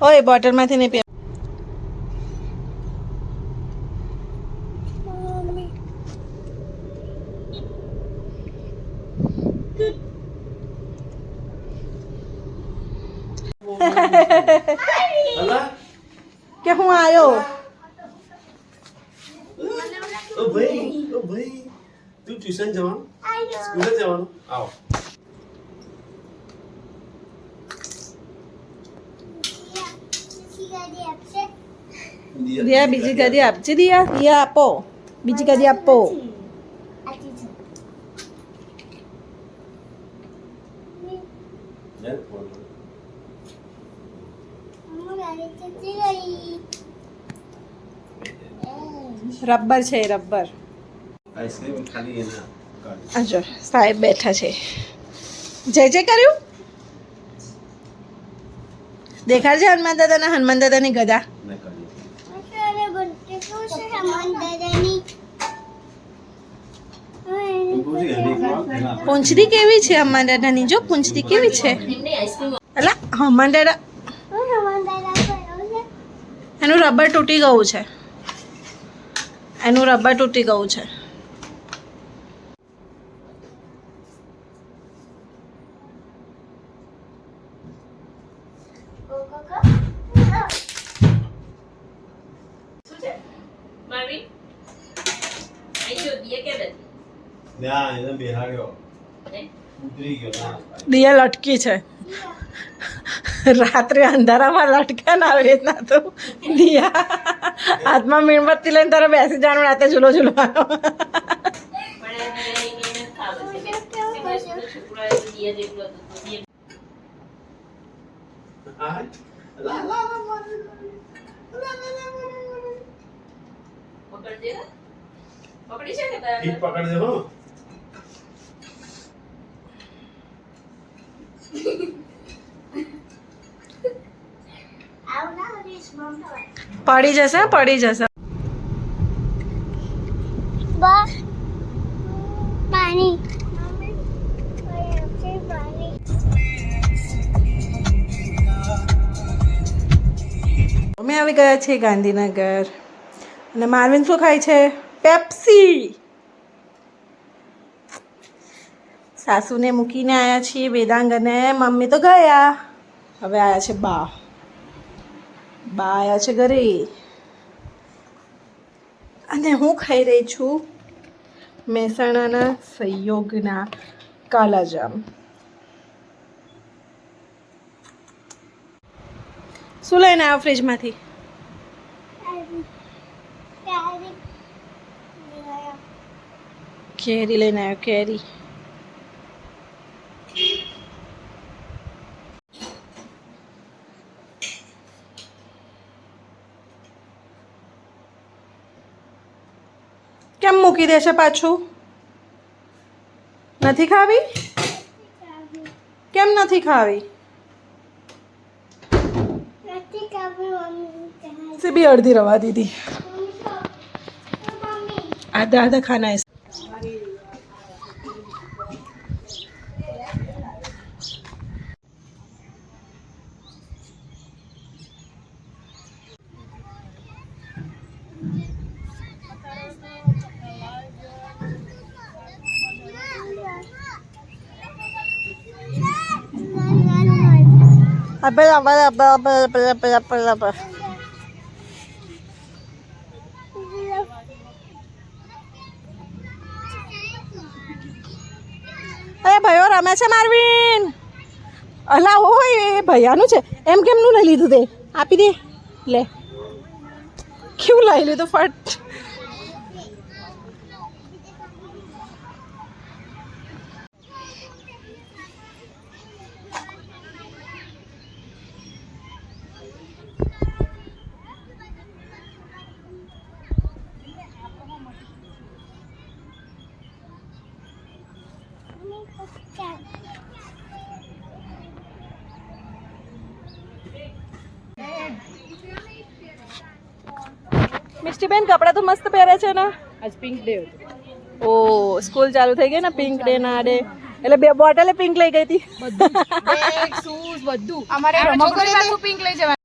ઓય બોટલમાંથી નહીં પીવા. કે હું આવ્યો. ઓ ભાઈ તું ટ્યુશન જવાનું સ્કૂલે જવાનું આવો દિયા બીજી ગાદી આપજે. દિયા દિયા આપો, બીજી ગાદી આપો. રબર છે રબર. આઈસ્ક્રીમ ખાલી એના આ જો સાહેબ બેઠા છે. જય જય કર્યું. દેખાડજે હનુમાન દાદાની ગદા. મેં કરી પૂંછડી કેવી છે હનુમાન દાદાની? જો પૂંછડી કેવી છે. અલા હનુમાન દાદા એનું રબર તૂટી ગયું છે. એનું રબર તૂટી ગયું છે. ના એને બેહાડ્યો ઉતરી ગયો ના દિયા લટકી છે. રાત્રે અંધારામાં લટકે ને આવી રીતના તો દિયા હાથમાં મીણબત્તી લઈને તારે બેસી જવાનું, રાતે ઝૂલો ઝૂલવાનો. ઈટ પકડ દે હો પડી જશે પડી જશે. પાણી અમે આવી ગયા છીએ ગાંધીનગર અને મારવિન શું ખાય છે? પેપ્સી. સાસુને મૂકીને આવ્યા છીએ વેદાંગ અને મમ્મી તો ગયા. હવે આવ્યા છે બા આવ્યા છે ઘરે અને હું ખાઈ રહી છું મહેસાણાના સહયોગના કાલાજામ. શું લઈને આવ્યો ફ્રીજમાંથી? કેરી લઈને આવ્યો. કેરી કેમ મૂકી દેશે પાછું? નથી ખાવી? કેમ નથી ખાવી? से भी अर्धी रवा दीदी. आधा आधा खाना है. Apa અરે ભાઈઓ રમે છે મારવીન. અલા હોય એ ભૈયાનું છે. એમ કેમનું લઈ લીધું? તે આપી દે. લે કેવું લઈ લીધું ફટ. મિષ્ટીબેન કપડાં તો મસ્ત પહેરે છે ને. આજ પિંક ડે હતો. ઓ સ્કૂલ ચાલુ થઈ ગઈ ને પિંક ડે ના ડે. એટલે બે બોટલે પિંક લઈ ગઈ હતી બેગ શૂઝ બધું અમારે છોકરી પાછું પિંક લઈ જવાનું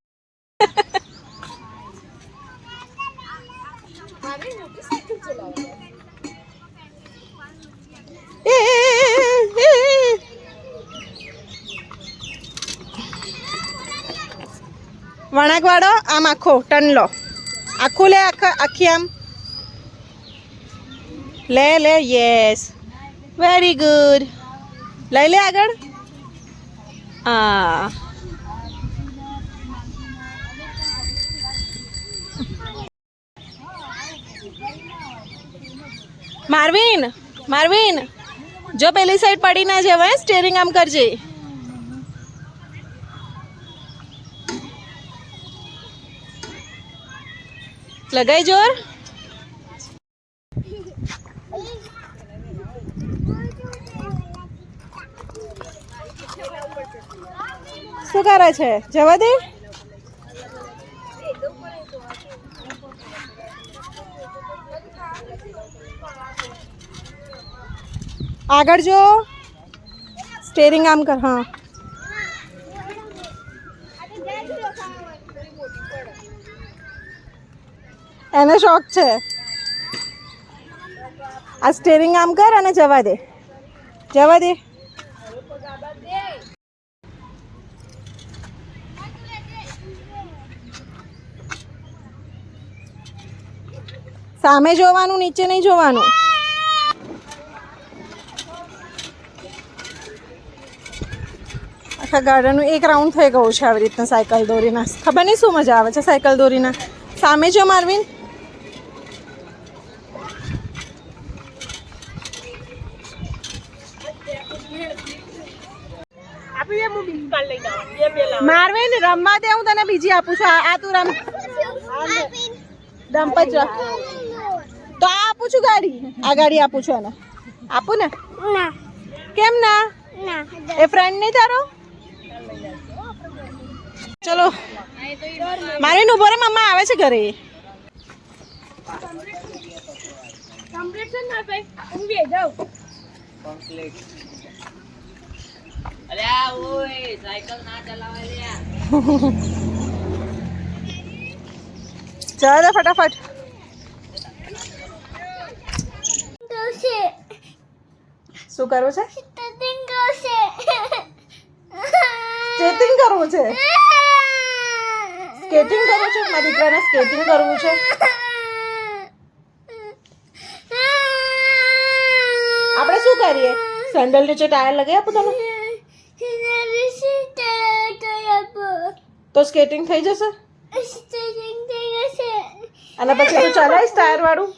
વણાકવાળો આમ આખો ટનલો આખું લે આખી આમ લે લે યસ વેરી ગુડ લઈ લે આગળ હા માર્વિન માર્વિન જો પેલી સાઈડ પડી ના જવાય સ્ટેરિંગ આમ કરજે લગાઈ જોર શું કરે છે જવા દે આગળ જો સ્ટેરિંગ આમ કર હા એને શોખ છે આ સ્ટેરિંગ આમ કર અને જવા દે જવા દે સામે જોવાનું નીચે નહીં જોવાનું આખા ગાર્ડનનું એક રાઉન્ડ થઈ ગયું છે આવી રીતના સાયકલ દોરીના ખબર નહીં શું મજા આવે છે સાયકલ દોરીના સામે જો માર્વિન માર્વિન રમવા દે હું તને બીજી આપું છું આ તું રમ ડમ્પ જ રખ તો આ આપું છું ગાડી આ ગાડી આપું છું એને આપું ને કેમ ના એ ફ્રેન્ડ નહીં તારો ચલો મારી ઉભો રે મમ્મા આવે છે ઘરે ચાલો ફટાફટ શું કરવું છે સ્કેટિંગ કરવું છે સ્કેટિંગ કરવું છે મારી દીકરાને સ્કેટિંગ કરવું છે આપણે શું કરીએ સેન્ડલ નીચે ટાયર લગાવી આપું તને તો સ્કેટિંગ થઈ જશે અને પછી તું ચલાવીશ ટાયર વાળું